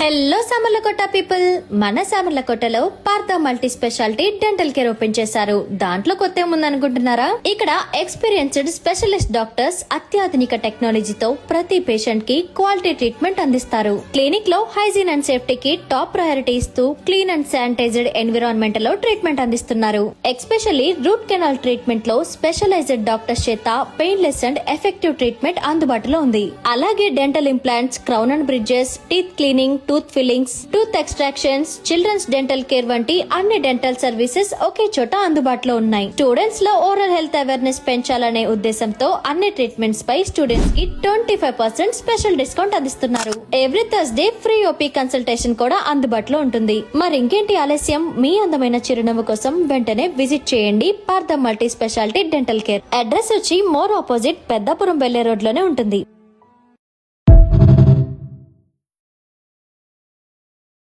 Hello Samarlakota people, మన సామర్లకోటలో Partha multi speciality dental care open చేశారు. దాంట్లో కొత్త ఏముందనుకుంటున్నారా? ఇక్కడ ఎక్స్పీరియన్స్డ్ స్పెషలిస్ట్ డాక్టర్స్ అత్యాధునిక టెక్నాలజీతో ప్రతి పేషెంట్ కి క్వాలిటీ ట్రీట్మెంట్ అందిస్తారు. క్లినిక్ లో హైజీన్ అండ్ సేఫ్టీకి టాప్ ప్రయారిటీ ఇస్తూ క్లీన్ అండ్ శానిటైజ్డ్ ఎన్విరాన్మెంట్ లో ట్రీట్మెంట్ అందిస్తున్నారు. ఎస్పెషల్లీ రూట్ కెనాల్ ట్రీట్మెంట్ లో స్పెషలైజ్డ్ డాక్టర్స్ చేత పెయిన్లెస్ అండ్ ఎఫెక్టివ్ ట్రీట్మెంట్ అందుబాటులో ఉంది. అలాగే dental implants, crown and bridges, teeth cleaning, tooth fillings, tooth extractions, children's dental care వంటి అన్ని డెంటల్ సర్వీసెస్ ఒకే చోట అందుబాటులో ఉన్నాయి. స్టూడెంట్స్ లో ఓరల్ హెల్త్ అవేర్నెస్ పెంచాలనే ఉద్దేశంతో అన్ని ట్రీట్మెంట్స్ పై స్టూడెంట్స్ కి 25% స్పెషల్ డిస్కౌంట్ అందిస్తున్నారు. Every Thursday free OP consultation కూడా అందుబాటులో ఉంటుంది. మరి ఇంకేంటి ఆలస్యం? మీ అందమైన చిరునవ్వు కోసం వెంటనే విజిట్ చేయండి Partha multi speciality dental care. Address వచ్చి మోర్ ఆపోజిట్ పెద్దాపురం వెళ్లే రోడ్ లోనే ఉంటుంది.